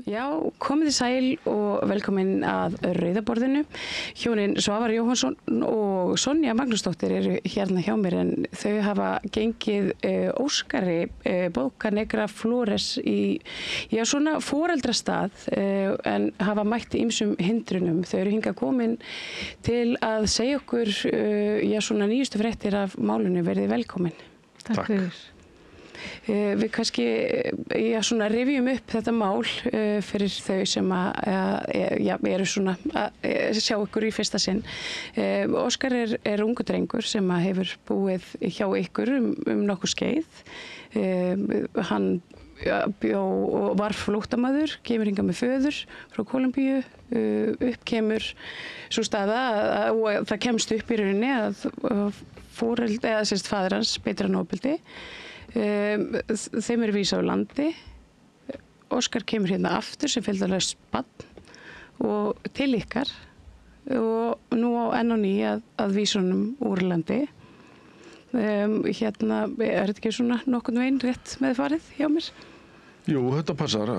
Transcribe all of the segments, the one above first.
Já, komið þið sæl og velkomin að Rauðaborðinu. Hjónin Svavar Jóhannsson og Sonja Magnúsdóttir eru hérna hjá mér en þau hafa gengið Óskari Bocanegra Flores í svona foreldrastað en hafa mætt ýmsum hindrunum. Þau eru hingað komin til að segja okkur svona nýjustu fréttir af málinu. Verið velkomin. Takk fyrir. Við kannski svona rifjum upp þetta mál fyrir þau sem eru svona að sjá ykkur í fyrsta sinn. Óskar er ungur drengur sem hefur búið hjá ykkur nokkuð skeið. Hann bjó og var flóttamaður, kemur hingað með föður frá Kólumbíu, uppkemur svo staða og það kemst upp í rauninni að faðir hans beitra hann ofbeldi. Þeim eru vísað á landi. Óskar kemur hérna aftur sem fylgdarlaust barn og til ykkar og nú á enn á ný að vísa honum úr landi. Hérna er þetta ekki svona nokkurn veginn rétt með farið hjá mér? Jú, þetta passar.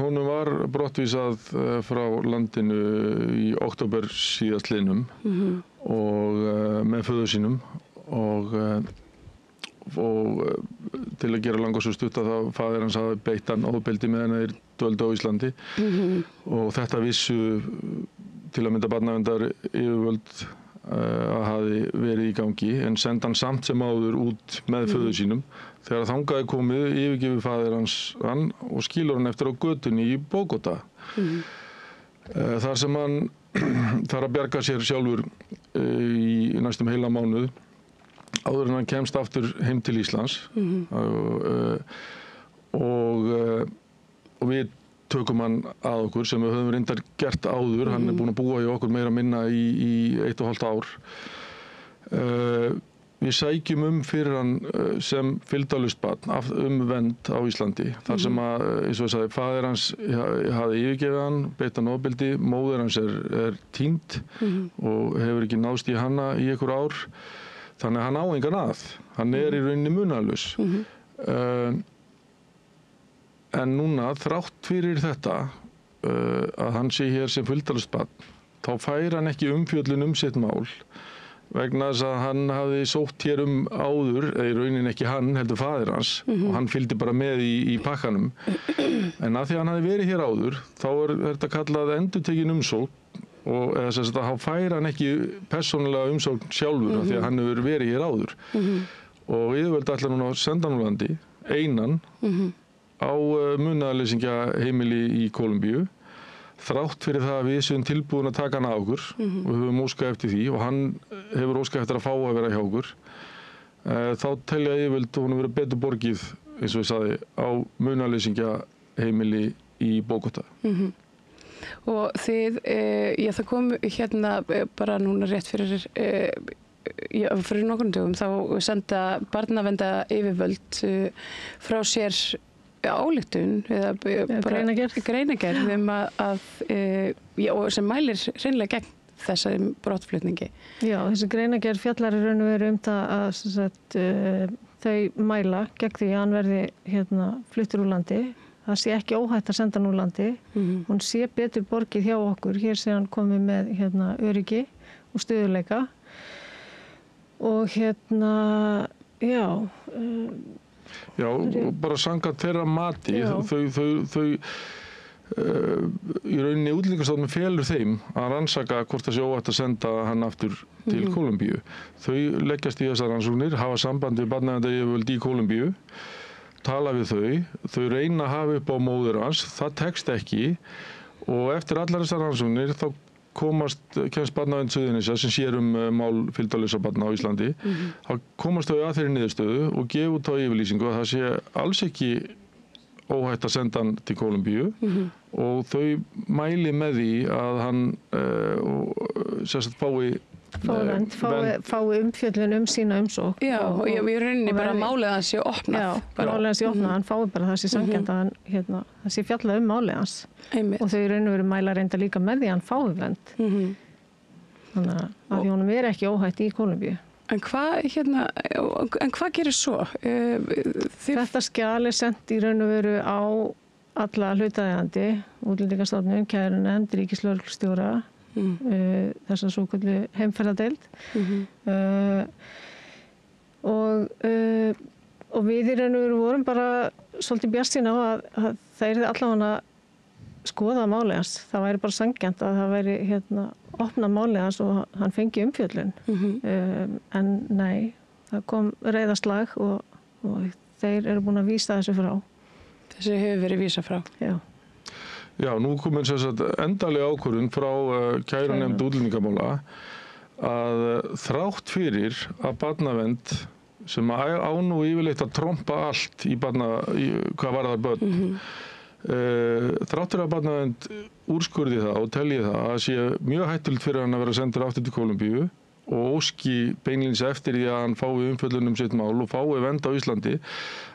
Honum var brottvísað frá landinu í október síðastliðnum og með föður sínum og til að gera langa svo stutt að faðir hans hafði beitt hann ofbeldi meðan þeir dvöldu á Íslandi og þetta vissu til að mynda barnaverndar yfirvöld að hafi verið í gangi en senda hann samt sem áður út með föður sínum. Þegar þangað komið yfirgefur faðir hans hann og skilur hann eftir á götunni í Bogotá. Þar sem hann þarf að bjarga sér sjálfur í næstum heila mánuð áður en hann kemst aftur heim til Íslands og við tökum hann að okkur sem við höfum reyndar gert áður. Hann er búinn að búa hjá okkur meira minna í 1,5 ár. Við sækjum fyrir hann sem fylgdarlaust barn vernd á Íslandi. Þar sem að, eins og ég sagði, faðir hans hafði yfirgefið hann, beitt hann ofbeldi, móðir hans er týnd og hefur ekki náðst í hana í einhver ár. Þannig að hann á engan að. Hann er í rauninni munaðarlaus. En núna, þrátt fyrir þetta, að hann sé hér sem fylgdarlaust barn, þá fær hann ekki umfjöllun sitt mál vegna þess að hann hafði sótt hér áður, í rauninni ekki hann, heldur faðir hans, og hann fylgdi bara með í pakkanum. En að því að hann hafði verið hér áður, þá er þetta kallað endurtekin umsókn og þá fær hann ekki persónulega umsókn sjálfur af því að hann hefur verið hér áður. Og yfirvöld ætla núna að senda hann úr landi, einan, á munaðarleysingjaheimili í Kólumbíu, þrátt fyrir það að við séum tilbúin að taka hann að okkur og við höfum óskað eftir því og hann hefur óskað eftir að fá að vera hjá okkur. Þá telja yfirvöld honum vera betur borgið, eins og ég sagði, á munaðarleysingjaheimili í Bogotá. Og þið, það kom hérna bara núna rétt fyrir nokkrum dögum, þá senda barnavernda yfirvöld frá sér ályktun eða bara greinagerð og sem mælir hreinlega gegn þessari brottflutningi. Já, þessi greinagerð fjallar í raun og veru það að þau mæla gegn því að hann verði fluttur úr landi. Það sé ekki óhætt að senda hann úr landi. Hún sé betur borgið hjá okkur. Hér sé hann komið með öryggi og stöðuleika. Og Já, og bara samkvæmt þeirra mati. Þau í rauninni Útlendingastofnun felur þeim að rannsaka hvort það sé óhætt að senda hann aftur til Kólumbíu. Þau leggjast í þessar rannsóknir, hafa samband við barnaverndaryfirvöld í Kólumbíu, tala við þau reyna að hafa upp á móður hans, það tekst ekki og eftir allar þessar rannsóknir þá kemst barnavernd Suðurnesja sem sér mál fylgdarlausra barna á Íslandi, þá komast þau að þeirri niðurstöðu og gefa út á yfirlýsingu að það sé alls ekki óhætt að senda hann til Kólumbíu og þau mæli með því að hann fái umfjöllun sína umsókn. Já, og í rauninni bara málið hans sé opnað. Já, málið hans sé opnað, hann fái bara það sé sanngjarnt að það sé fjallað málið hans. Og þau í raun og veru mæla reynda líka með því að hann fái vernd. Þannig að því honum er ekki óhætt í Kólumbíu. En hvað gerir svo? Þetta skjal er sent í raun og veru á alla hlutaðeigandi, Útlendingastofnun, kærunefnd, ríkislögreglustjóra, þessar svoköllu heimferðardeild. Og við í raun og veru vorum bara svolítið bjartsýn á að það yrði allavega skoða málið hans. Það væri bara sanngjarnt að það væri opna málið hans og hann fengi umfjöllun. En nei, það kom reiðarslag og þeir eru búin að vísa þessu frá. Þessu hefur verið vísað frá? Já, nú komin sem sagt endaleg ákvörðun frá kærunefnd útlendingamála að þrátt fyrir að barnavernd sem á nú yfirleitt að trompa allt hvað varðar börn. Þrátt fyrir að barnavernd úrskurði það og telji það að sé mjög hættulegt fyrir hann að vera sendur aftur til Kólumbíu og óski beinlínis eftir því að hann fái umfjöllun sitt mál og fái vernd á Íslandi,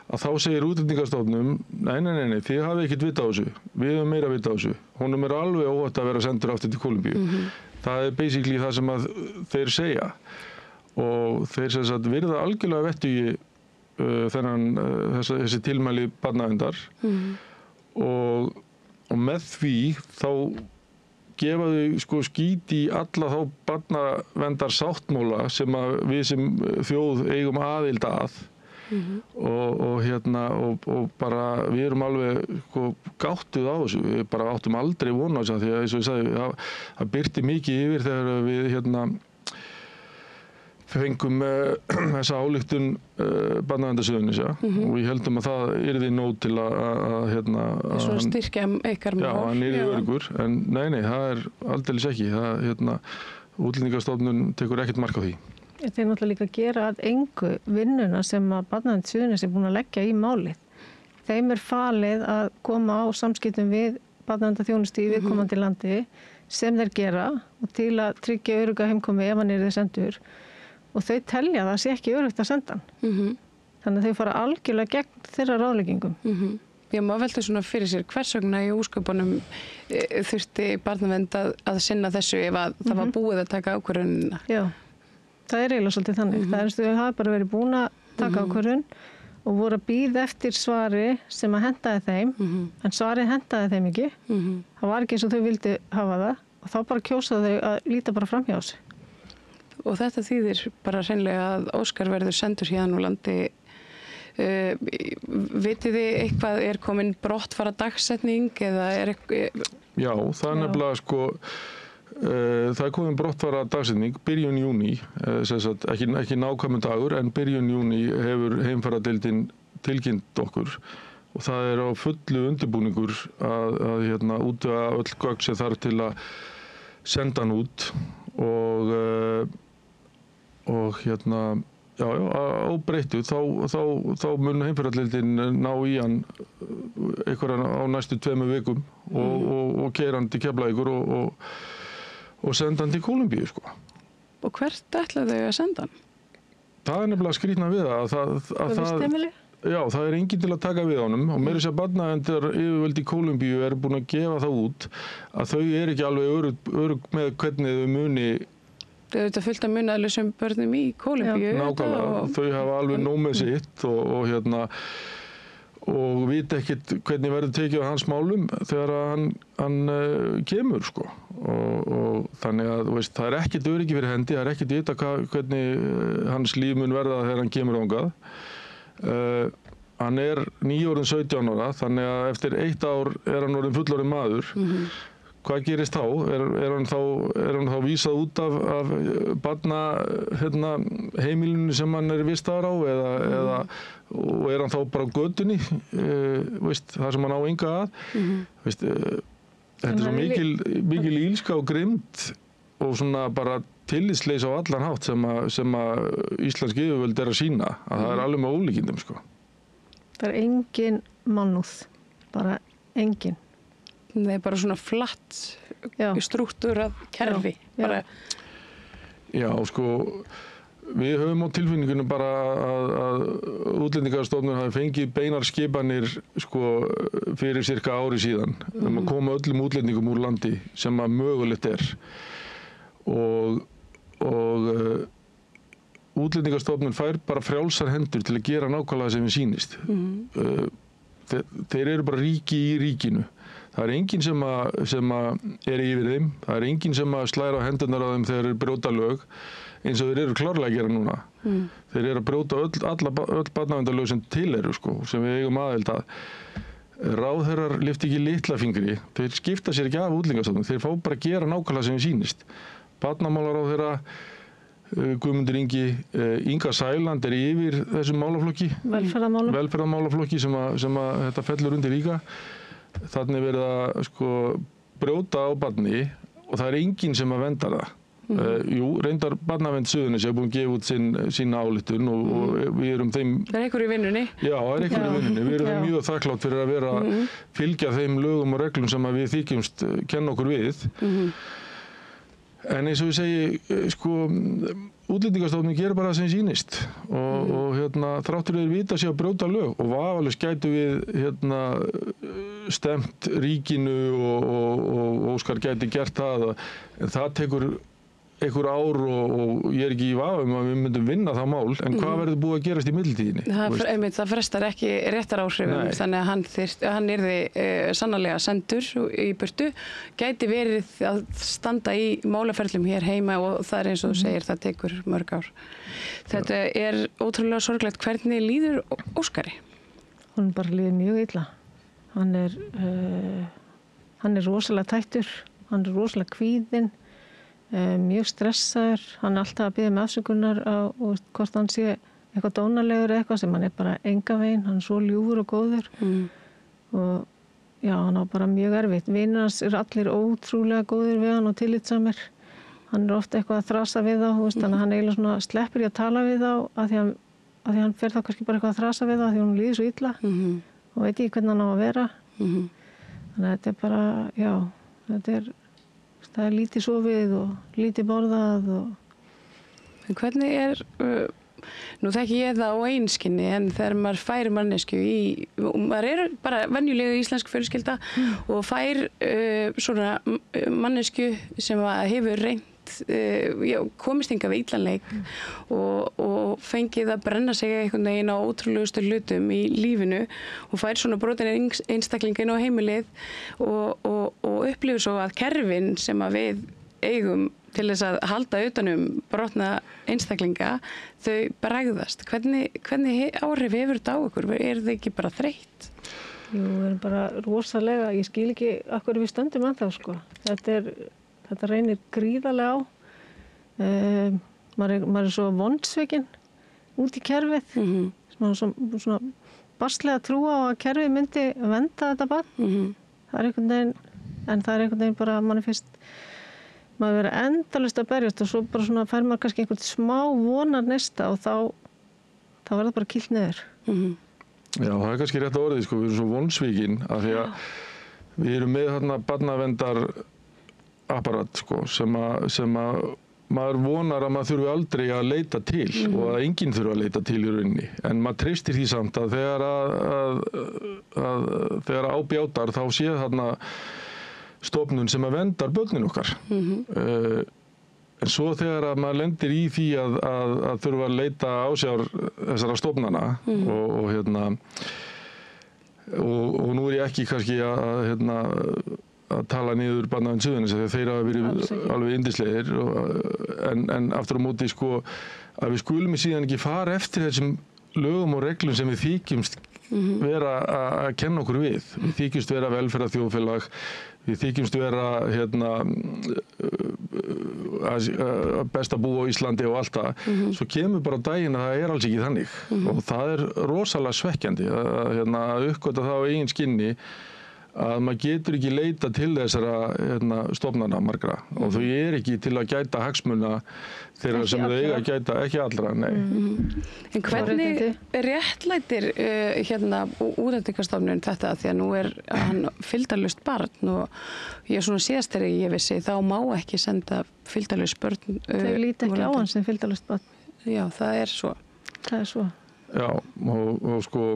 að þá segir Útlendingastofnun, nei, þið hafið ekkert vita á þessu, við höfum meira vita á þessu. Honum alveg óhætt að vera sendur aftur til Kólumbíu. Það basically það sem að þeir segja. Og þeir sem sagt virða algjörlega vettugi þessi tilmæli barnaverndar og með því þá gefa þau skít í alla þá barnaverndar sáttmála sem að við sem þjóð eigum aðild að og bara við erum alveg gáttuð á þessu, við bara áttum aldrei von á þessu því að eins og ég sagði það birti mikið yfir þegar við fengum þessa ályktun barnaverndarsöðunisja og ég heldum að það yrði nóg til að styrkja ykkar mál. Já, hann yrði öruggur, en nei, það aldeilis ekki. Útlendingastofnun tekur ekkert mark á því. Þeir náttúrulega líka gera að engu vinnuna sem að barnaverndarsöðunis búin að leggja í málið. Þeim falið að koma á samskiptum við barnaverndarþjónustu í viðkomandi landi sem þeir gera og til að tryggja örugga heimkomi ef hann yrði sendur. Og þau telja það sé ekki örugt að senda hann. Þannig að þau fara algjörlega gegn þeirra ráðleggingum. Já, maður velti svona fyrir sér hvers vegna í úrskurðunum þurfti barnavernd að sinna þessu ef að það var búið að taka ákvörðunina. Já, það er eiginlega svolítið þannig. Það er eins og þau hafa bara verið búin að taka ákvörðun og voru að bíða eftir svari sem að hentaði þeim, en svarið hentaði þeim ekki. Það var ekki eins og þau vildi hafa það og þá bara kjósaðu þau að líta bara fram hjá þessu. Og þetta þýðir bara hreinlega að Óskar verður sendur hérna úr landi. Vitið þið eitthvað, komin brottfara dagsetning eða eitthvað? Já, það er nefnilega það komin brottfara dagsetning, byrjun júní, ekki nákvæmur dagur, en byrjun júní hefur heimferðardeildin tilkynnt okkur og það er á fullu undirbúningur að útvega öll gögn sem þarf til að senda hann út og ábreyttu þá mun heimferðardeildin ná í hann einhverjan á næstu 2 vikum og keyra hann til Keflavíkur og senda hann til Kólumbíu Og hvert ætla þau að senda hann? Það er nefnilega skrýtna við það er enginn til að taka við honum og meira sér barnaverndar yfirvöld í Kólumbíu er búin að gefa það út að þau ekki alveg örugg með hvernig þau muni. Þau auðvitað fullt af munaðlausum börnum í Kólumbíu. Nákvæmlega, þau hafa alveg nóg með sitt og vita ekkert hvernig verður tekið á hans málum þegar hann kemur og þannig að það er ekkert öryggi fyrir hendi, það er ekkert vita hvernig hans líf mun verða þegar hann kemur þangað. Hann er nýorðinn 17 ára, þannig að eftir 1 ár er hann orðinn fullorðinn maður. Hvað gerist þá? Er hann þá vísað út af barna heimilinu sem hann er vistaður á og er hann þá bara á götunni, það sem hann á enga að? Þetta er svo mikil ílska og grimmd og svona bara tillitsleysi á allan hátt sem að íslensk yfirvöld er að sýna, að það er alveg með ólíkindum Það er engin mannúð, bara engin. Það er bara svona flatt strúktúrað kerfi. Já, við höfum á tilfinningunum bara að Útlendingastofnun hafi fengið beinar skipanir fyrir cirka ári síðan að koma öllum útlendingum úr landi sem að mögulegt er og Útlendingastofnun fær bara frjálsar hendur til að gera nákvæmlega sem við sýnist. þeir eru bara ríki í ríkinu. Það er enginn sem er yfir þeim, það er enginn sem slær á hendurnar á þeim þegar þeir brjóta lög, eins og þeir eru klárlega að gera núna. Þeir eru að brjóta öll barnaverndarlög sem til eru, sko, sem við eigum aðild að. Ráðherrar lyfta ekki litla fingri, þeir skipta sér ekki af Útlendingastofnun, þeir fá bara að gera nákvæmlega sem við sýnist. Barnamálaráðherra, Guðmundur Inga Sæland er yfir þessum málaflokki, velferðarmálaflokki sem þetta fellur undir líka. Þannig verið að sko, brjóta á barni og það er enginn sem að venda það. Jú, reyndar Barnavernd Suðurnesja er búin að gefa út sína ályktun og við erum þeim... Það er einhver í vinnunni? Já, það er einhver í vinnunni. Við erum mjög þakklátt fyrir að vera fylgja þeim lögum og reglum sem við þykjumst kenna okkur við. En eins og ég segi, sko, Útlendingastofnun gerir bara það sem sýnist og þráttur þeir vita sig að brjóta lög og vafalaust gætu við stemt ríkinu og Óskar gæti gert það, en það tekur einhver ár og ég er ekki í vafa að við myndum vinna það mál, en hvað verður búið að gerast í millitíðinni? Það frestar ekki réttaráhrifum, þannig að hann yrði sannarlega sendur í burtu, gæti verið að standa í málaferlum hér heima og það er eins og þú segir, það tekur mörg ár. Þetta er ótrúlega sorglegt. Hvernig líður Óskari? Hún bara líður mjög illa. Hann er rosalega tættur, hann er rosalega kvíðinn, mjög stressaður, hann er alltaf að biðja með afsökunar á hvort hann sé eitthvað dónalegur eða eitthvað sem hann er bara enga veginn, hann er svo ljúfur og góður og já, hann á bara mjög erfitt. Vinir hans eru allir ótrúlega góðir við hann og tillitsamir, hann er ofta eitthvað að þrasa við þá, þannig að hann eiginlega svona sleppur í að tala við þá af því að hann fer þá kannski bara eitthvað að þrasa við þá af því að hún líður svo illa og veit ekki hvernig hann á að vera. Þannig að þetta er bara, já, það er lítið sofið og lítið borðað og... Hvernig er, nú þekki ég það á einskinni, en þegar maður fær mannesku maður er bara venjulega íslensk fjölskylda og fær svona mannesku sem hefur reynt, komist hingað við illan leik og fengið að brenna sig einhvern veginn á ótrúlegustu hlutum í lífinu og fær svona brotin einstaklingin á heimilið og upplifir svo að kerfin sem að við eigum til þess að halda utanum brotna einstaklinga, þau bregðast. Hvernig áhrif hefur þetta á ykkur? Er þið ekki bara þreytt? Jú, við erum bara rosalega, ég skil ekki af hverju við stöndum ennþá, sko. Þetta reynir gríðarlega á. Maður er svo vonsvikinn út í kerfið. Svona barslega trú á að kerfið myndi venda þetta barn. Það er einhvern veginn bara að manni finnst maður verið endalaust að berjast og svo bara svona fær maður kannski einhvern smá vonar nesta og þá verður það bara kýlt niður. Já, það er kannski rétt orðið, sko, við erum svo vonsvikinn af því að við erum með þarna barnavendar apparat, sko, sem að maður vonar að maður þurfi aldrei að leita til og að enginn þurfi að leita til í rauninni, en maður treystir því samt að þegar ábjátar þá sé þarna stofnun sem að verndar börnin okkar. En svo þegar að maður lendir í því að þurfa að leita ásjár þessara stofnana og nú er ég ekki kannski að tala niður Barnavernd Suðurnesja þegar þeir hafa verið alveg yndislegir en aftur á móti, sko, að við skulum síðan ekki fara eftir þessum lögum og reglum sem við þykjumst vera að kenna okkur við. Við þykjumst vera velferðarþjóðfélag, við þykjumst vera best að búa á Íslandi og allt það. Svo kemur bara á daginn að það er alls ekki þannig og það er rosalega svekkjandi að uppgöta það á eigin skinni að maður getur ekki leita til þessara stofnana margra og þau er ekki til að gæta hagsmuna þeirra sem þau eiga að gæta, ekki allra, nei. En hvernig réttlætir Útlendingastofnun þetta, því að nú er hann fylgdarlaust barn og ég svona síðast þegar ég vissi þá má ekki senda fylgdarlaust börn. Þau líti ekki á hann sem fylgdarlaust barn. Já, það er svo. Það er svo. Já, og sko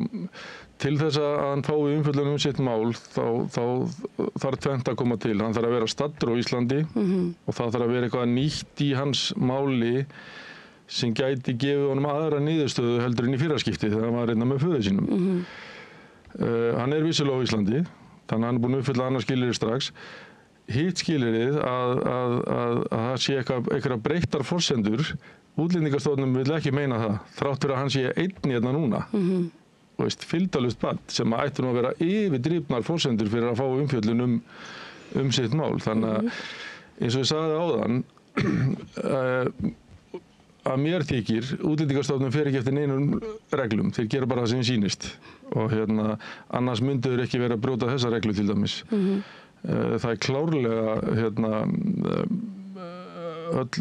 til þess að hann fái umfjöllun sitt mál þá þarf tvennt að koma til. Hann þarf að vera staddur á Íslandi og það þarf að vera eitthvað nýtt í hans máli sem gæti gefið honum aðra niðurstöðu heldur en í fyrra skipti þegar hann var reyna með föður sínum. Hann vissulega á Íslandi, þannig að hann búinn að uppfylla annað skilyrði strax. Hitt skilyrðið að það sé eitthvað breyttar forsendur, Útlendingastofnun vill ekki meina það, þrátt fyrir að hann sé einn hérna núna. Fylgdarlaust barn sem ætti nú að vera yfirdrifnar forsendur fyrir að fá umfjöllun sitt mál. Þannig að eins og ég sagði áðan, að mér þykir Útlendingastofnun fer ekki eftir neinum reglum, þeir gera bara það sem sýnist og annars myndu þeir ekki vera að brjóta þessa reglu til dæmis. Það klárlega öll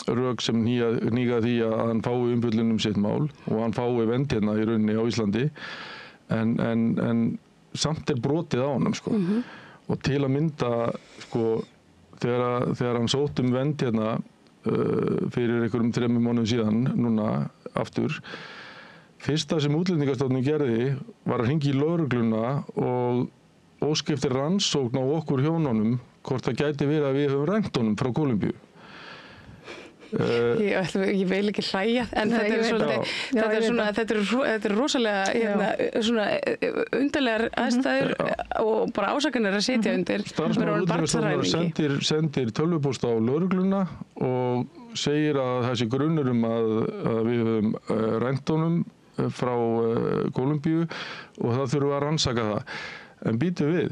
rök sem hníga því að hann fái umfjöllun sitt mál og hann fái vernd hérna í rauninni á Íslandi en samt brotið á honum sko. Og til að mynda sko þegar hann sótt vernd hérna fyrir einhverjum 3 mánuðum síðan núna aftur, fyrsta sem Útlendingastofnun gerði var að hringja í lögregluna og óska eftir rannsókn á okkur hjónunum hvort það gæti verið að við höfum rænt honum frá Kólumbíu. Ég vil ekki hlæja, en þetta er rosalega svona undarlegar aðstæður og bara ásakanir að sitja undir. Starfsmaður Útlendingastofnunar sendir tölvupóst á lögregluna og segir að þessi grunnur að við höfum rænt honum frá Kólumbíu og það þurfum að rannsaka það. En býtum við,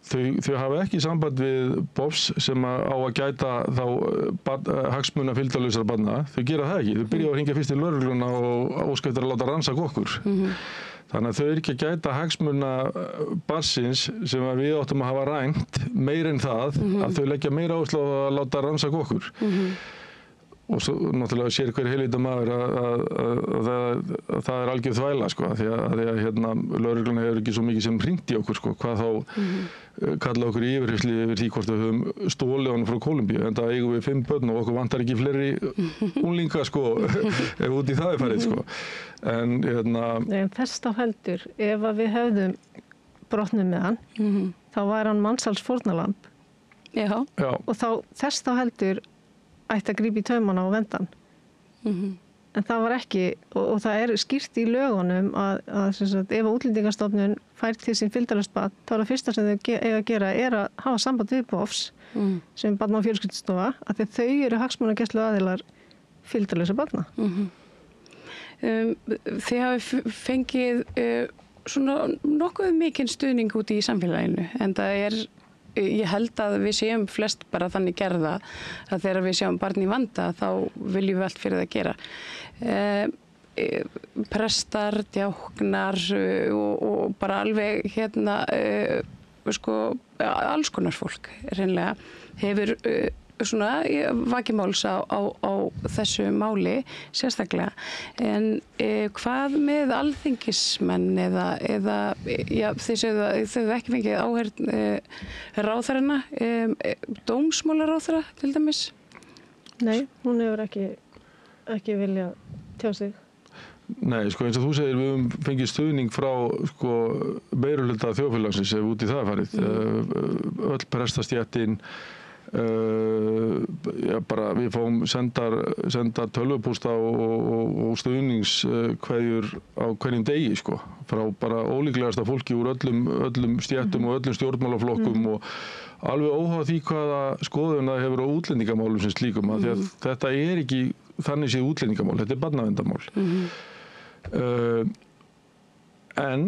þau hafa ekki samband við BOFS sem á að gæta þá hagsmuna fylgdarlausra barna. Þau gera það ekki. Þau byrja að hringja fyrst til lögregluna og óska eftir að láta rannsaka okkur. Þannig að þau ekki að gæta hagsmuna barnsins sem við áttum að hafa rænt meir en það að þau leggja meira áherslu á að láta rannsaka okkur. Og svo náttúrulega sér hver heilvita maður að það algjör þvæla sko, því að lögregluna hefur ekki svo mikið sem hringt í okkur sko, hvað þá kalla okkur í yfirherslu yfir því hvort við höfum stólið honum frá Kólumbíu, en það eigum við 5 börn og okkur vantar ekki fleiri unglinga sko, ef út í það farið sko. En þess þá heldur, ef að við hefðum brotnum með hann, þá var hann mansalsfórnarlamb. Já. Og þess þá heldur ætti að grípa í taumana og vernda hann. En það var ekki, og það skýrt í lögunum að ef Útlendingastofnun fær til sín fylgdarlaust barn, þá það fyrsta sem þau eiga að gera að hafa samband við BOFS sem Barna- og fjölskyldustofa, af því að þau eru hagsmunagæslu aðilar fylgdarlausa barna. Þið hafi fengið svona nokkuð mikinn stuðning út í samfélaginu, en það ég held að við séum flest bara þannig gerða að þegar við sjáum barn í vanda þá viljum við allt fyrir það gera. Prestar, djáknar og bara alveg sko alls konar fólk hreinlega hefur svona vakið máls á þessu máli sérstaklega. En hvað með alþingismenn eða þið sögðu ekki fengið áheyrn ráðherrana, dómsmálaráðherra til dæmis? Nei, hún hefur ekki viljað tjá sig. Nei, sko eins og þú segir, við höfum fengið stuðning frá sko meirihluta þjóðfélagsins ef út í það farið. Öll prestastéttin, bara við fáum sendar tölvupósta og stuðningskveðjur á hverjum degi sko, frá bara ólíklegasta fólki úr öllum stéttum og öllum stjórnmálaflokkum og alveg óháð því hvaða skoðun það hefur á útlendingamálum sem slíkum, af því að þetta ekki þannig séð útlendingamál, þetta barnaverndarmál. En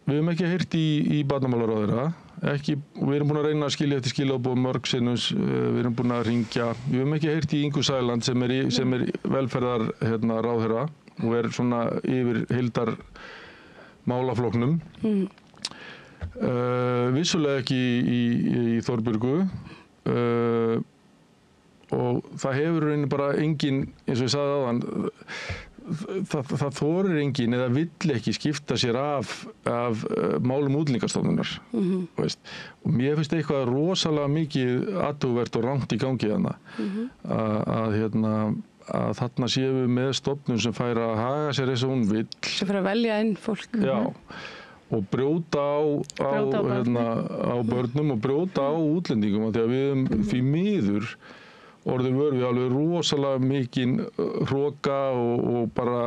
við höfum ekki heyrt í barnamálaráðherra, við erum búin að reyna að skilja eftir skilaboð mörg sinnum, við erum búin að hringja, við höfum ekki heyrt í Ingu Sæland sem er velferðar ráðherra og svona yfir heildar málaflokknum. Vissulega ekki í Þorbjörgu og það hefur rauninni bara engin, eins og ég sagði áðan, það þorir engin eða vill ekki skipta sér af málum Útlendingastofnunar. Og mér finnst eitthvað rosalega mikið athugavert og rangt í gangi þarna. Að þarna séum við með stofnun sem fær að haga sér eins og hún vill. Sem fær að velja inn fólk. Já, og brjóta á börnum og brjóta á útlendingum, því að við höfum því miður orðið vör við alveg rosalega mikinn hroka og bara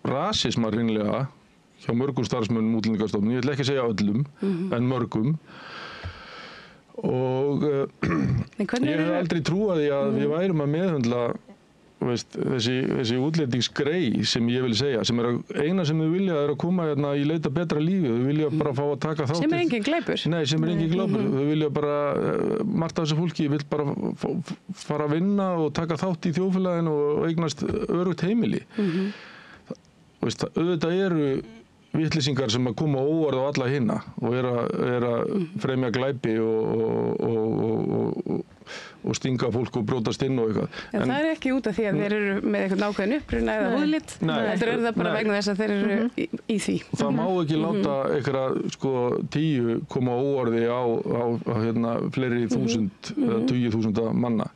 rasisma hreinlega hjá mörgum starfsmönnum Útlendingastofnunar, ég ætla ekki að segja öllum, en mörgum. Og ég hef aldrei trúað því að við værum að meðhöndla þessi útlendingsgrei sem ég vil segja, sem eina sem þau vilja að koma hérna í leita betra lífi, þau vilja bara fá að taka þátt. Sem engin glæpur. Nei, sem engin glæpur. Þau vilja bara, margt af þessu fólki vill bara fara að vinna og taka þátt í þjóðfélaginu og eignast örugt heimili. Auðvitað eru vitleysingar sem að koma óvart á alla hina og að fremja glæpi og stinga fólk og brjótast inn og eitthvað. En það ekki út af því að þeir eru með eitthvað nákvæðin uppruna eða húðlit. Þetta það bara vegna þess að þeir eru í því. Það má ekki láta einhverja 10 koma óorði á fleiri þúsund eða 20.000 manna.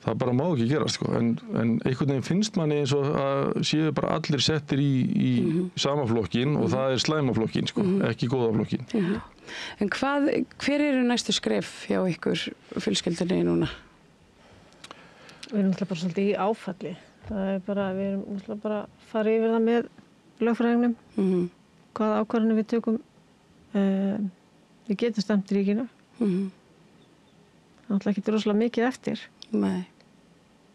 Það bara má ekki gerast, en einhvern veginn finnst manni eins og að séu bara allir settir í sama flokkin og það slæma flokkin, ekki góða flokkin. En hver eru næstu skref hjá ykkur fjölskyldunni núna? Við erum náttúrulega bara svolítið í áfalli. Við erum náttúrulega bara að fara yfir það með lögfræðingnum, hvaða ákvarðanir við tökum. Við getum stemt ríkinu. Það er náttúrulega ekki rosalega mikið eftir. Nei.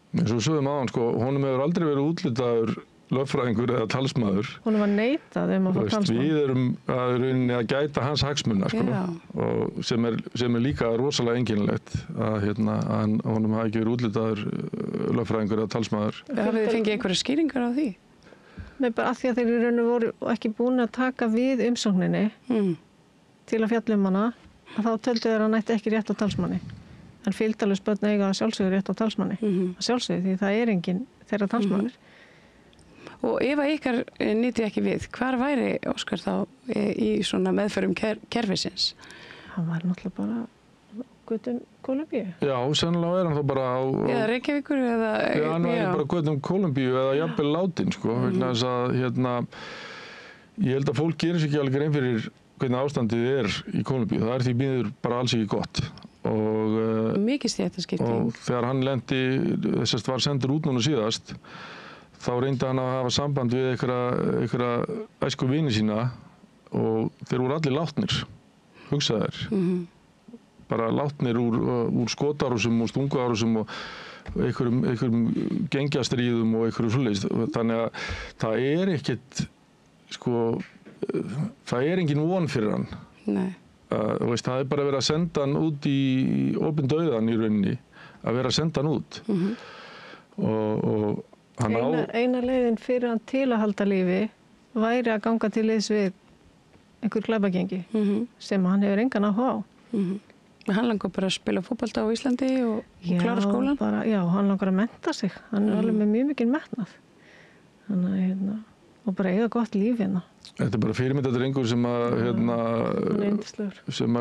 Eins og sögum áðan, honum hefur aldrei verið útlitaður lögfræðingur eða talsmaður. Honum var neitað að fá talsmann. Við erum að gæta hans hagsmuna, og sem er líka rosalega einkennilegt að honum hafi ekki verið útlitaður lögfræðingur eða talsmaður. Hafið þið fengið einhverja skýringar á því? Nei, bara af því að þeir í raun voru ekki búin að taka við umsókninni til að fjalla hana, að þá töldu þeir að nætti ekki rétt á talsmanni. En fylgdarlaus börn eiga að sjálfsögðu rétt á talsmanni. Að sjálfsögðu, því það er enginn þeirra talsmannir. Og ef að ykkar nýti ekki við, hvar væri Óskar þá í svona meðförum kerfisins? Hann væri náttúrulega bara götum Kólumbíu. Já, sennilega er hann þá bara á... Eða Reykjavíkur eða... Já, hann væri bara götum Kólumbíu eða jafnvel látin, vegna þess að ég held að fólk gerir sér ekki alveg grein fyrir hvernig ástandið er í Kólumbíu. Það því miður bara alls ekki gott. Mikið stéttaskipting. Og þegar hann var sendur út núna síðast, þá reyndi hann að hafa samband við einhverja æsku vini sína og þeir voru allir látnir, hugsaðir. Bara látnir úr skotárásum og stunguárásum og einhverjum gengjastríðum og einhverjum svoleiðis. Þannig að það er ekkert, það er engin von fyrir hann. Nei. Það bara verið að senda hann út í opinn dauðan í rauninni, að vera að senda hann út. Og hann Eina leiðin fyrir hann til að halda lífi væri að ganga til liðs við einhver glæpagengi sem hann hefur engan áhuga á. Hann langar bara að spila fótbolta á Íslandi og klára skólann? Já, hann langar að mennta sig. Hann er alveg með mjög mikinn metnað. Og bara eiga gott líf hérna. Þetta bara fyrirmyndardrengur sem að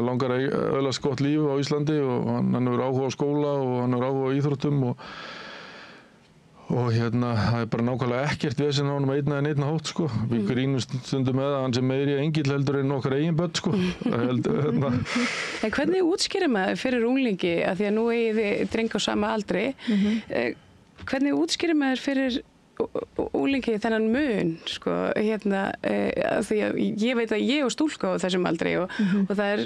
langar að öðlast gott líf á Íslandi og hann hefur áhuga á skóla og hann hefur áhuga á íþróttum og það er bara nákvæmlega ekkert vesen á honum einn eða hótt, Við grínumst stundum með að hann sem meiri engill heldur en okkar eigin börn, En hvernig útskýrir maður fyrir unglingi, að því að nú eigið þið dreng á sama aldri, hvernig útskýrir maður fyrir unglingi þennan mun, því að ég veit að ég og stúlka á þessum aldri og það er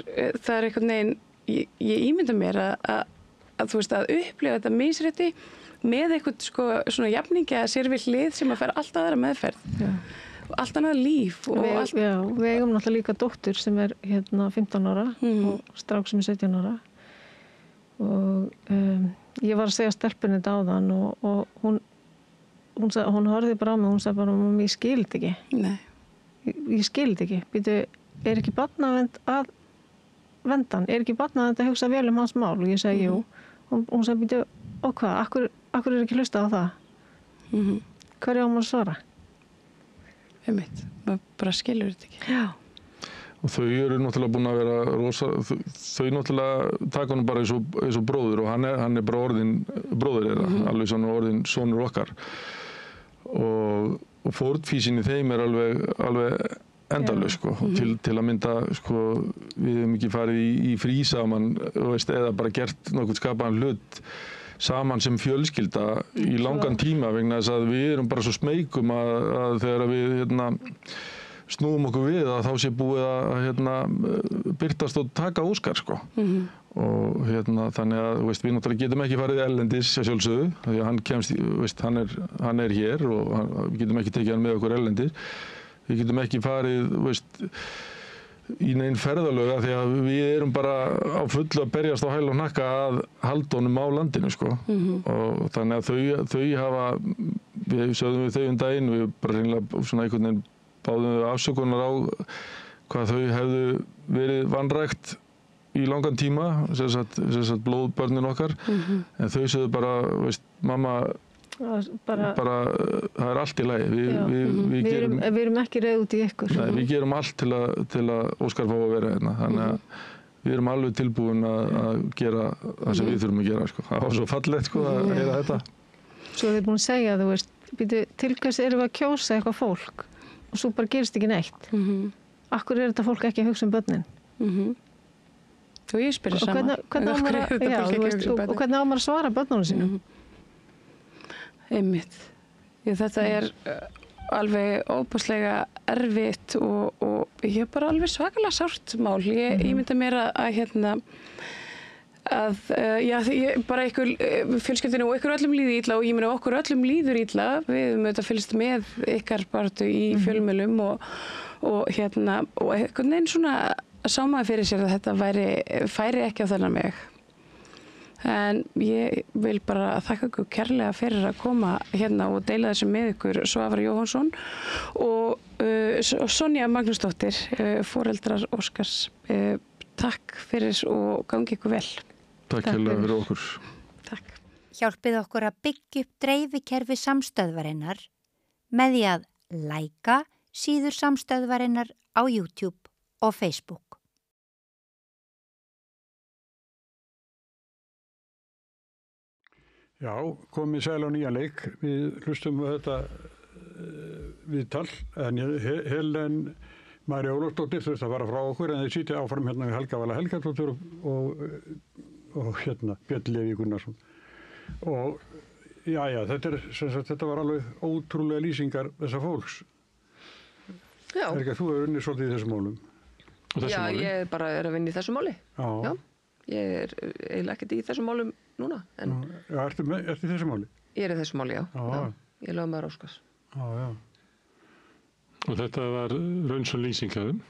einhvern veginn, ég ímynda mér að upplifa þetta misrétti með eitthvað svona jafningja sér við hlið sem að fara allt aðra meðferð og allt annað líf. Við eigum náttúrulega líka dóttur sem er 15 ára og strák sem er 17 ára og ég var að segja stelpunni þetta áðan og hún horfði bara á mig og hún sagði bara, ég skil þetta ekki. Nei. Ég skil þetta ekki. Býtu, er ekki barnavernd að venda hann? Er ekki barnavernd að hugsa vel hans mál? Og ég segi, jú. Hún sagði, býtu, og hvað? Akkur er ekki hlustað á það? Hverju á maður að svara? Maður bara skilur þetta ekki. Já. Og þau eru náttúrulega búin að vera þau náttúrulega taka hann bara eins og bróður og hann er bara orðinn bróður þeirra, alveg svona orðinn sonur okkar. Og fórnfísin í þeim er alveg endalaus, til að mynda, við hefum ekki farið í frí saman, eða bara gert nokkuð skapaðan hlut saman sem fjölskylda í langan tíma vegna þess að við erum bara svo smeykum að þegar við snúum okkur við að þá sé búið að birtast og taka Óskar sko. Og þannig að við náttúrulega getum ekki farið erlendis að sjálfsögðu, því að hann kemst, hann er hér og við getum ekki tekið hann með okkur erlendis. Við getum ekki farið í neinn ferðalög því að við erum bara á fullu að berjast á hæl og hnakka að halda honum á landinu sko. Og þannig að þau hafa, við sögðum við þau daginn, við bara reynilega svona einhvern veginn báðum við afsökunar á hvað þau hefðu verið vanrækt í langan tíma, sem sagt blóðbörnin okkar, en þau sögðu bara, mamma, bara það er allt í lagi, við erum ekki reið út í ykkur. Nei, við gerum allt til að Óskar fá að vera hérna, þannig að við erum alveg tilbúin að gera það sem við þurfum að gera sko. Það var svo fallegt sko að heyra þetta. Svo þið búin að segja, til hvers erum við að kjósa eitthvað fólk og svo bara gerist ekki neitt. Akkur er þetta fólk ekki að hugsa börnin? Og ég spyrir sama. Og hvernig á maður að svara börnunum sínum? Einmitt. Þetta er alveg óbúslega erfitt og ég bara alveg svakalega sárt mál. Ég ímynda mér bara ykkur fjölskyldinu og ykkur öllum líður illa og ég meina okkur öllum líður illa. Við höfum auðvitað fylgst með ykkar baráttu í fjölmiðlum og einhvern veginn svona sá maður fyrir sér að þetta færi ekki á þennan veg. En ég vil bara þakka ykkur kærlega fyrir að koma hérna og deila þessu með ykkur, Svavar Jóhannsson og Sonja Magnúsdóttir, foreldrar Óskars. Takk fyrir og gangi ykkur vel. Takk hérlega fyrir okkur. Takk. Hjálpið okkur að byggja upp dreifikerfi samstöðvarinnar með því að læka síður samstöðvarinnar á YouTube og Facebook. Já, komið sæl á nýjan leik. Við hlustum á þetta viðtal, en Helen María Ólafsdóttir þurfti að fara frá okkur, en þið sitja áfram hérna við Helga Vala Helgadóttur og Björn Leví Gunnarsson. Og þetta var alveg ótrúlega lýsingar þessa fólks. Já. Erika, þú hefur unnið svolítið í þessum málum. Já, ég bara er að vinna í þessu máli. Já. Ég er eiginlega ekkert í þessum málum núna. Já, ertu í þessu máli? Ég er í þessu máli, já. Ég er lögmaður Óskars. Já. Og þetta var raunsönn lýsing hjá þeim?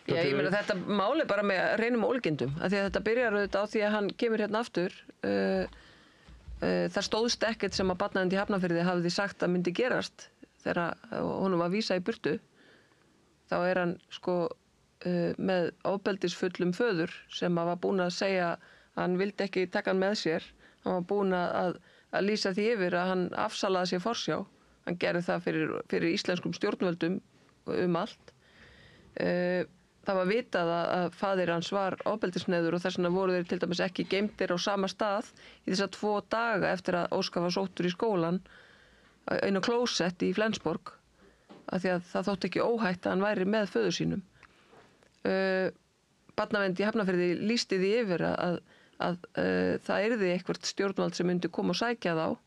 Já, ég meina þetta mál er bara með reynum ólíkindum. Af því að þetta byrjar auðvitað á því að hann kemur hérna aftur. Það stóðst ekkert sem að barnavernd í Hafnarfirði hafði sagt að myndi gerast þegar honum var vísað í burtu. Þá er hann með ofbeldisfullum föður sem var búinn að segja að hann vildi ekki taka hann með sér. Hann var búinn að lýsa því yfir að hann afsalaði sér forsjá. Hann gerði það fyrir íslenskum stjórnvöldum allt. Það var vitað að faðir hans var ofbeldishneiður og þess vegna voru þeir til dæmis ekki geymdir á sama stað í þessa 2 daga eftir að Óskar var sóttur í skólan inn á klósett í Flensborg af því að það þótti ekki óhætt að hann væri með föður sínum. Barnavernd í Hafnarfirði lýsti því yfir að það yrði eitthvert stjórnvald sem myndi koma og sækja þá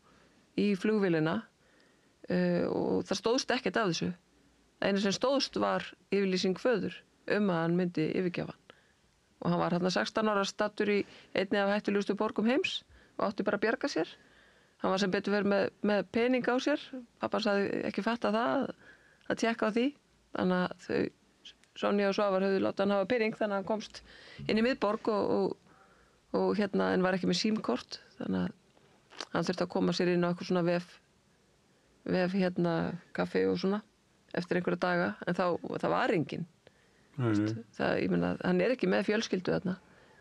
í flugvélina og það stóðst ekkert af þessu. Einu sem stóðst var yfirlýsing föður að hann myndi yfirgefa hann. Og hann var hérna 16 ára stattur í einni af hættulegustu borgum heims og átti bara að bjarga sér. Hann var sem betur verið með pening á sér. Pappa sagði ekki fatta það að tékka á því. Þannig að þau Sonja og Svavar höfðu látið hann hafa pening þannig að hann komst inn í miðborg og en var ekki með símkort þannig að hann þurfti að koma sér inn á eitthvað svona vef kaffi og svona eftir einhverja daga en það var enginn. Ég meina, hann er ekki með fjölskyldu þarna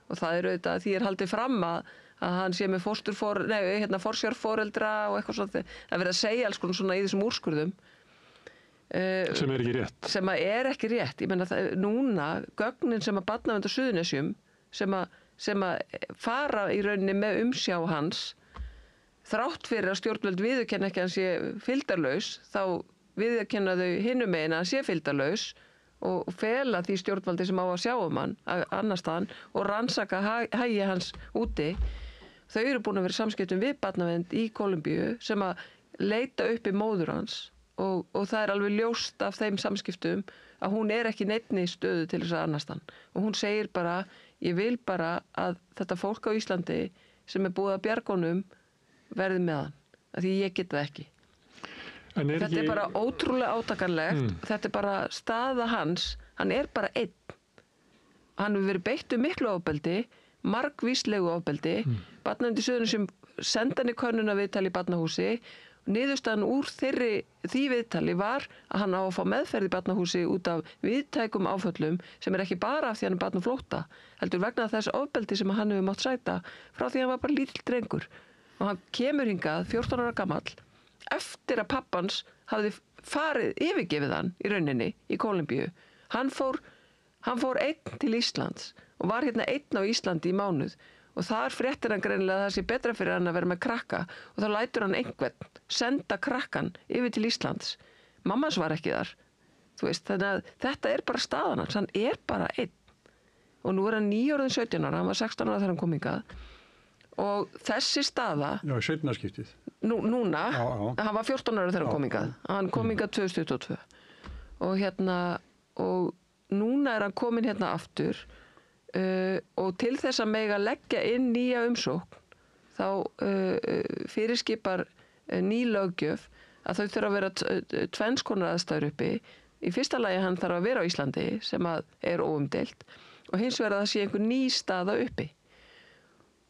og það er auðvitað því haldið fram að hann sé með forsjárforeldra og eitthvað svona að vera að segja alls konar svona í þessum úrskurðum. Sem er ekki rétt. Sem er ekki rétt. Ég meina núna, gögnin sem að Barnavernd á Suðurnesjum sem að fara í rauninni með umsjá hans þrátt fyrir að stjórnvöld viðurkenna ekki að hann sé fylgdarlaus, þá viðurkenna þau hinum megin að hann sé fylgdarlaus og fela því stjórnvaldi sem á að sjá hann annars staðan og rannsaka hagi hans úti. Þau eru búin að vera í samskiptum við Barnavernd í Kólumbíu sem að leita upp í móður hans og það alveg ljóst af þeim samskiptum að hún ekki neinni stöðu til þess að annast hann. Og hún segir bara, ég vil bara að þetta fólk á Íslandi sem búið að bjarga honum verði með hann, af því ég get það ekki. Þetta bara ótrúlega átakanlegt, þetta bara staða hans, hann bara einn. Hann hefur verið beittur miklu ofbeldi, margvíslegu ofbeldi, barnavernd í Suðurnesjum senda hann í könnunarviðtal í barnahúsi. Niðurstaðan úr því viðtali var að hann á að fá meðferð í barnahúsi út af viðtækum áföllum sem ekki bara af því hann barn á flótta, heldur vegna þess ofbeldi sem hann hefur mátt sæta frá því hann var bara lítill drengur. Og hann kemur hingað 14 ára gamall eftir að pappans hafði yfirgefið hann í rauninni í Kólumbíu. Hann fór einn til Íslands og var hérna einn á Íslandi í mánuð. Og þar fréttir hann greinilega að það sé betra fyrir hann að vera með krakka og þá lætur hann einhvern senda krakkan yfir til Íslands. Mammas var ekki þar. Þú veist, þannig að þetta bara staðan hans, hann bara einn. Og nú hann 17 ára, hann var 16 ára þegar hann kom hingað. Og þessi staða... Já, seinna skiptið. Núna, hann var 14 ára þegar hann kom hingað. Hann kom hingað 2022. Og núna hann komin hérna aftur... og til þess að mega leggja inn nýja umsókn þá fyrirskipar ný löggjöf að þau þurfa að vera tvenns konar aðstæður uppi. Í fyrsta lagi hann þarf að vera á Íslandi sem að óumdeilt og hins vegar að það sé einhver ný staða uppi.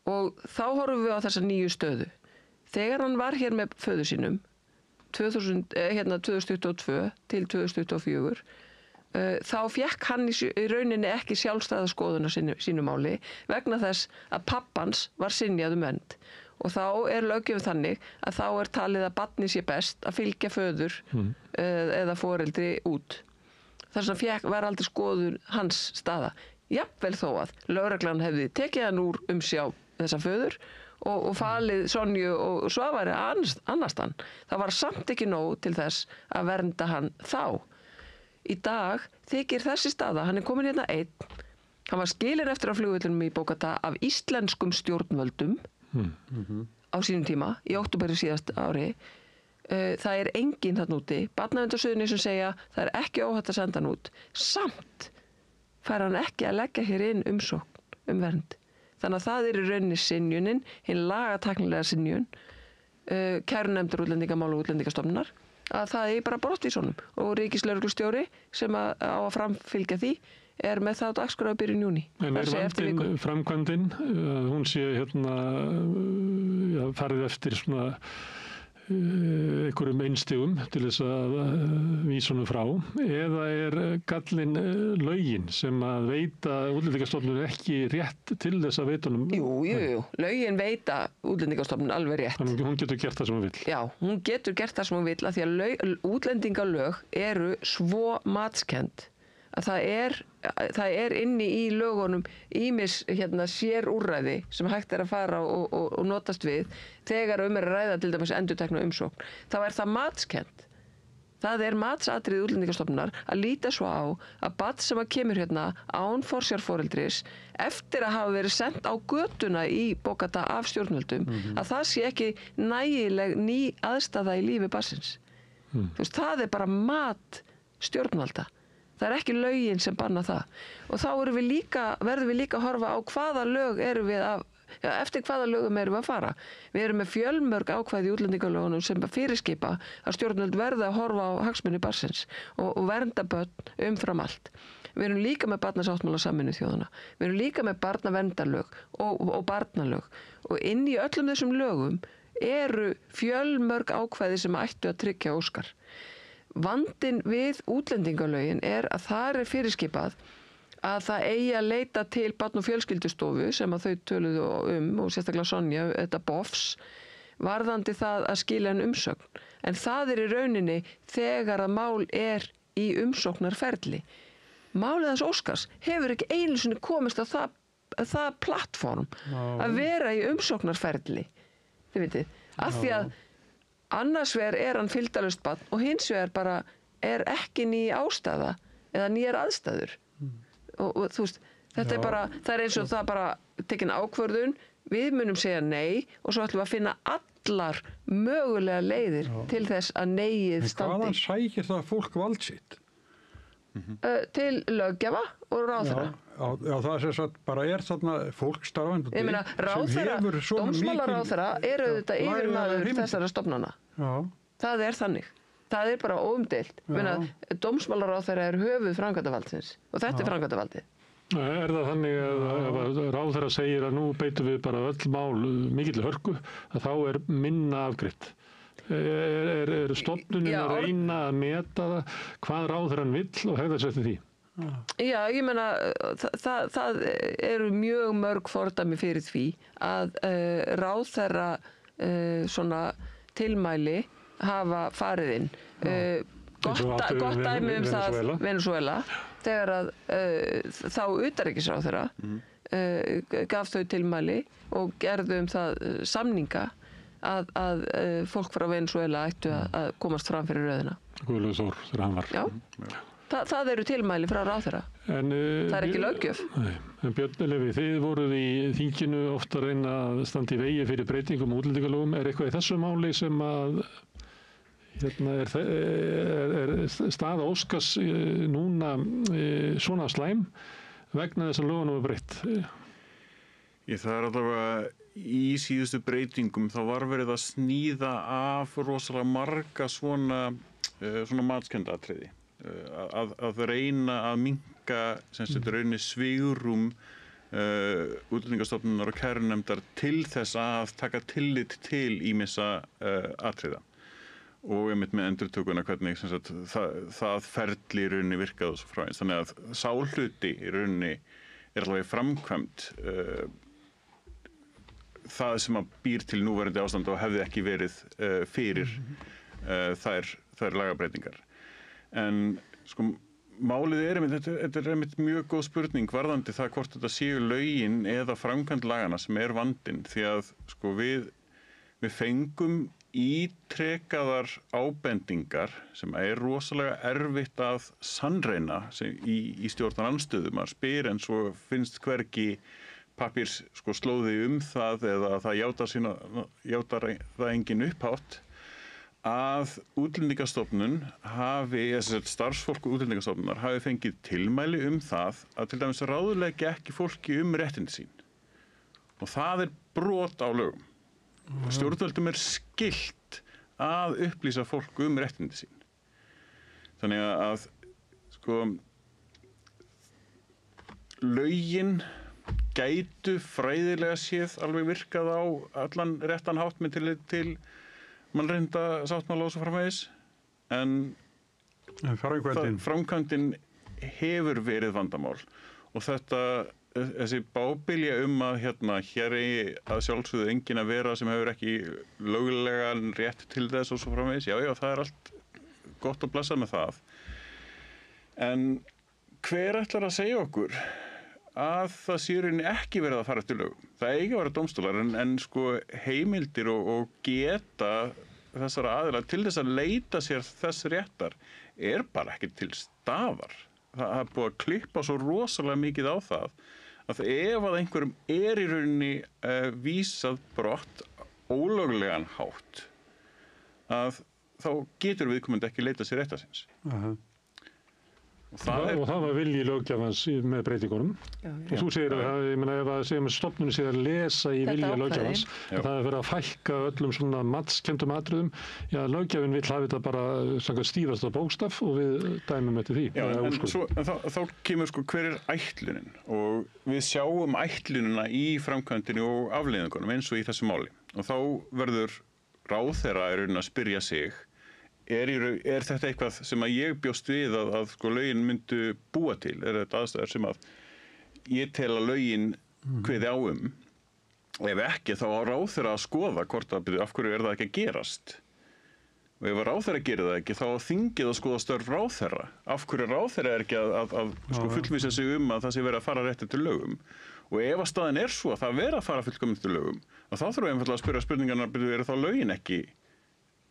Og þá horfum við á þessa nýju stöðu. Þegar hann var hér með föður sínum 2022 til 2024 þá fékk hann í rauninni ekki sjálfstæða skoðun á sínu máli vegna þess að pappans var synjað vernd. Og þá löggjöf þannig að þá talið að barnið sé best að fylgja föður eða foreldri út. Þess vegna var aldrei skoðun hans staða. Jafnvel þó að lögreglan hefði tekið hann úr umsjá þessa föður og falið Sonju og Svavari að annast hann. Það var samt ekki nóg til þess að vernda hann þá. Í dag þykir þessi staða, hann komin hérna einn, hann var skilinn eftir á flugvellinum í Bogotá af íslenskum stjórnvöldum á sínum tíma, í október síðast ári. Það enginn þarna úti, barnavernd á Suðurnesjum segja, það ekki óhætt að senda hann út. Samt fær hann ekki að leggja hér inn umsókn vernd. Þannig að það í rauninni synjunin, hinn lagatæknilega synjun, kærunefndar útlendingamál og útlendingastofnunar, að það bara brottvísunum og ríkislögreglustjóri sem á að framfylgja því með það á dagskrá í byrjun júní. En vandinn framkvæmdin, hún sé farið eftir svona einhverjum einstigum til þess að vísa honum frá, eða gallinn lögin sem að veita Útlendingastofnun ekki rétt til þess að veita honum? Jú, lögin veita Útlendingastofnun alveg rétt. Þannig hún getur gert það sem hún vill? Já, hún getur gert það sem hún vill af því að útlendingalög eru svo matskend að það inni í lögunum ýmis sérúrræði sem hægt að fara og notast við þegar að ræða til dæmis endurtekna umsókn. Þá það matskend. Það matsatriði Útlendingastofnunar að líta svo á að barn sem kemur án forsjárforeldris eftir að hafa verið sendt á götuna í Bogotá af stjórnvöldum að það sé ekki nægileg ný aðstaða í lífi barnsins. Það bara mat stjórnvalda. Það ekki lögin sem banna það. Og þá verðum við líka að horfa á hvaða lög eftir hvaða lögum erum við að fara. Við erum með fjölmörg ákvæði í útlendingalögunum sem fyrirskipa að stjórnvöld verða að horfa á hagsmuni barnsins og vernda börn umfram allt. Við erum líka með barnasáttmála Sameinuðu þjóðanna. Við erum líka með barnaverndarlög og barnalög. Og inn í öllum þessum lögum eru fjölmörg ákvæði sem ættu að tryggja óskar. Vandinn við útlendingalögin að þar fyrirskipað að það eigi að leita til barn- og fjölskyldustofu sem að þau töluðu og sérstaklega Sonja, þetta BOFS, varðandi það að skila en umsögn. En það í rauninni þegar að mál í umsóknarferli. Málið hans Óskars hefur ekki einu sinni komist á það plattform að vera í umsóknarferli. Þið vitið, af því að annars vegar hann fylgdarlaust barn og hins vegar bara ekki ný ástæða eða nýjar aðstæður. Og þú veist, þetta bara, það eins og það bara tekin ákvörðun, við munum segja nei og svo ætlum við að finna allar mögulega leiðir til þess að negið En hvaðan sækir það fólk vald sitt? til löggjafa og ráðherra. Já, það er sem sagt bara þarna fólk starfandi Ég meina, ráðherra, dómsmálaráðherra eru auðvitað yfirmaður þessara stofnana. Já. Það er þannig. Það er bara óumdeilt. Ég meina, dómsmálaráðherra er höfuð framkvæmdavaldsins og þetta er framkvæmdavaldið. Er það þannig að ráðherra segir að nú beitum við bara öll mál mikill hörku, að þá er minna afgreitt? Er stofnunin að reyna að meta hvað ráðherrann vill og hegða sér eftir því? Já, ég meina, það eru mjög mörg fordæmi fyrir því að ráðherra svona tilmæli hafa farið inn. Gott dæmi það Venezuela, þegar að þá utanríkisráðherra gaf þau tilmæli og gerðu það samninga að fólk frá Venezuela ættu að komast fram fyrir röðina. Guðlaugur Þór, þegar hann var. Já, það eru tilmæli frá ráðherra. Það er ekki löggjöf. Nei, en Björn Leví, þið voruð í þinginu ofta að reyna að standa í vegi fyrir breytingum og útlendingalögum. Er eitthvað í þessu máli sem að er staða Óskars núna svona slæm vegna þess að lögunum var breytt? Það er allavega í síðustu breytingum þá var verið að sníða af rosalega marga svona matskennda atriði. Að reyna að minnka rauninni svigrúm Útlendingastofnunar og kærunefndar til þess að taka tillit til ýmissa atriða. Og einmitt með endurtökuna hvernig það ferli í rauninni virkaði og svo framvegis. Þannig að sá hluti í rauninni er alveg framkvæmt það sem að býr til núverandi ástand og hefði ekki verið fyrir þær lagabreitingar. En sko málið þetta er einmitt mjög góð spurning varðandi það hvort þetta séu lögin eða framkvæmd lagana sem er vandinn, því að sko við fengum ítrekaðar ábendingar sem er rosalega erfitt að sannreyna í stjórnarandstöðu. Maður spyr en svo finnst hvergi pappírs slóði það eða það játar það engin upphátt að Útlendingastofnun starfsfólk Útlendingastofnunar hafi fengið tilmæli það að til dæmis ráðleggja ekki fólki réttindi sín. Og það er brot á lögum. Stjórnvöldum er skylt að upplýsa fólk réttindi sín. Þannig að lögin gætu fræðilega séð alveg virkað á allan réttan hátt með tillit til mannréttindasáttmála og svo framvegis, en framkvæmdin hefur verið vandamál og þessi bábilja að hér eigi að sjálfsögðu enginn að vera sem hefur ekki löglegan rétt til þess og svo framvegis. Já, það er allt gott og blessað með það. En hver ætlar að segja okkur að það sé ekki verið að fara eftir lögum? Það eigi að vera dómstólar en heimildir og geta þessara aðila til þess að leita sér þess réttar er bara ekki til staðar. Það er búið að klippa svo rosalega mikið á það að ef að einhverjum í rauninni vísað brott ólöglegan hátt að þá getur viðkomandi ekki leita sér réttar síns. Og það var vilji löggjafans með breytingunum. Og þú segir að ef stofnunin sé að lesa í vilja löggjafans, það er verið að fækka öllum svona matskenntum atriðum. Já, löggjafinn vill hafa þetta bara stífasta bókstaf og við dæmum eftir því. Já, en þá kemur hver ætlunin, og við sjáum ætlunina í framkvæmdinni og afleiðingunum eins og í þessu máli. Og þá verður ráðherra að spyrja sig, er þetta eitthvað sem að ég bjóst við að lögin myndu búa til? Er þetta aðstæður sem að ég tel að lögin kveði á Ef ekki, þá á ráðherra að skoða hvort af hverju er það ekki að gerast. Og ef ráðherra gerir það ekki, þá á þingið að skoða störf ráðherra. Af hverju ráðherra er ekki að fullvísa sig að það sé verið að fara rétt eftir lögum. Og ef að staðan er svo að það verið að fara fullkomið eftir lögum, þá þurfum við einfaldlega að spyrja spurningarna, eru þá lögin ekki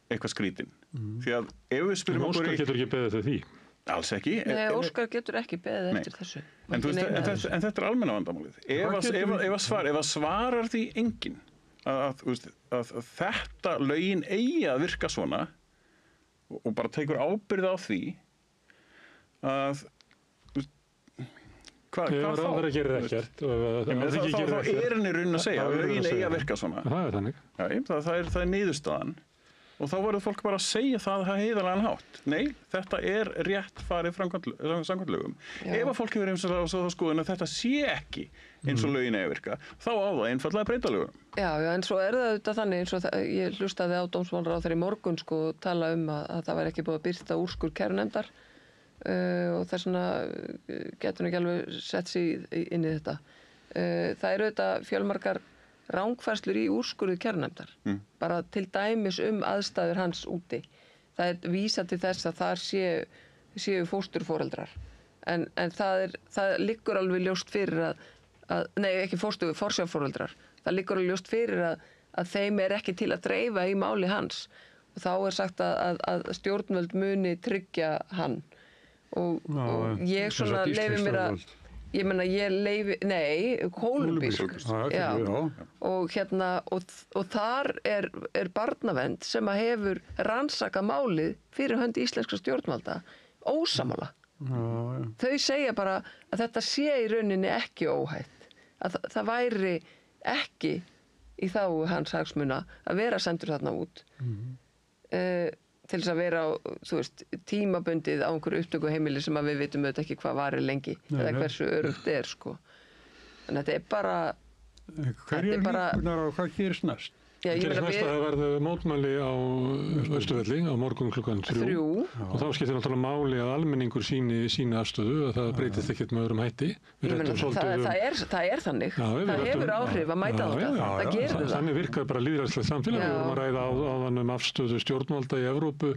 eitthvað skrítin? Því að ef við spyrjum okkur... Óskar getur ekki beðið eftir því. Alls ekki. Nei, Óskar getur ekki beðið eftir þessu. En þetta er almenna vandamálið. Ef að svarar því enginn að þetta lögin eigi að virka svona og bara tekur ábyrgð á því að hvað þá? Það er að gera ekkert. Þá er henni raun að segja að lögin eigi að virka svona. Það er þannig. Það er niðurstaðan. Og þá verður fólk bara að segja það heiðarlegan hátt. Nei, þetta er rétt farið samkvæmt lögum. Ef að fólk hefur eins og það skoðun að þetta sé ekki eins og lögin eigi að virka, þá á það einfaldlega að breyta lögum. Já, en svo er það auðvitað þannig eins og ég hlustaði á dómsmálaráðherra í morgun tala að það væri ekki búið að birta úrskurð kærunefndar og þess vegna getur hann ekki alveg sett sig inn í þetta. Það eru auðvitað fjölmargar rangfærslur í úrskurðu kærunefndar, bara til dæmis aðstæður hans úti. Það er vísað til þess að þar séu fósturforeldrar. En það liggur alveg ljóst fyrir ekki forsjárforeldrar. Það liggur alveg ljóst fyrir að þeim er ekki til að dreifa í máli hans. Og þá er sagt að stjórnvöld muni tryggja hann. Og ég svona leyfi mér að Hólmbísk. Já. Og þar er barnavernd sem að hefur rannsakað málið fyrir hönd íslenskra stjórnvalda ósammála. Þau segja bara að þetta sé í rauninni ekki óhætt. Að það væri ekki í þágu hans hagsmuna að vera sendur þarna út. Til þess að vera tímabundið á einhverju upptökuheimili sem að við vitum auðvitað ekki hvað varir lengi eða hversu öruggt er, sko. En þetta er bara... Hverju líkunar á hvað gerist næst? Gerist næst að það verður mótmæli á Austurvelli á morgun klukkan 3 og þá skiptir náttúrulega máli að almenningur síni afstöðu að það breytist ekkert með öðrum hætti. Það er þannig. Það hefur áhrif að mæta þetta. Það gerir það. Þannig virkar bara lýðræðislegt samfélag. Við vorum að ræða áðan afstöðu stjórnvalda í Evrópu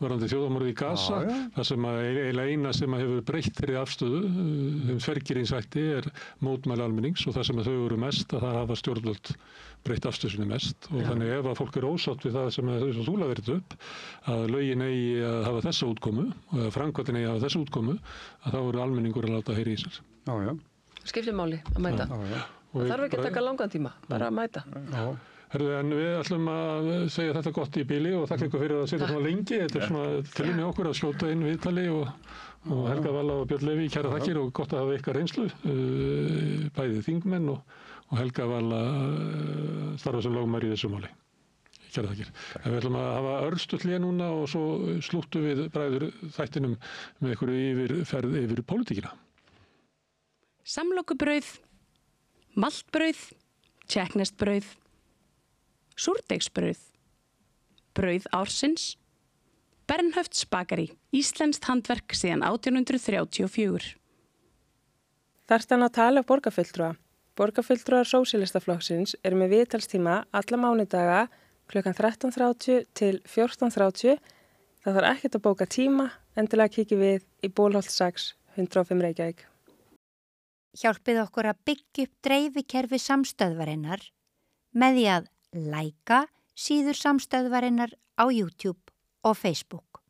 varðandi þjóðarmorðið í Gaza. Það sem eina sem hefur breytt þeirri afstöðu þeim þvergirins er mótmæli almennings og það sem þau eru mest að það hafa stjórnvöld breytt afstöðunni mest og þannig ef að fólk er ósátt við það sem þú lagðir þetta upp að lögin eigi að hafa þessa útkomu og að framkvæmdin eigi að hafa þessa útkomu að þá eru almenningur að láta heyra í sér. Skiptir máli að mæta. Það þarf ekki að taka langan tíma, bara að mæta. Herðu, en við ætlum að segja þetta gott í bili og þakka ykkur fyrir að sitja svona lengi. Þetta er svona til með okkur að skjóta inn viðtali og Helga Vala og Björn Leví, kæra þakkir og gott að hafa ykkar reynslu, bæði þingmenn og Helga Vala starfa sem lögmaður í þessu máli. Kæra þakkir. En við ætlum að hafa örstutt hlé núna og svo slúttum við bræður þættinum með ykkur yfirferð yfir pólitíkina. Samlokubrauð, maltbrauð, tékkneskt súrdeigsbrauð, brauð ársins, Bernhöfts bakari, íslenskt handverk síðan 1834. Þarftan að tala borgarfulltrúa. Borgarfulltrúar Sósíalistaflokksins eru með viðtalstíma alla mánudaga klukkan 13:30 til 14:30. Það þarf ekkert að bóka tíma, endilega kikið við í Bólholt 6, 105 Reykjavík. Hjálpið okkur að byggja upp dreifikerfi samstöðvarinnar með því að læka síður samstöðvarinnar á YouTube og Facebook.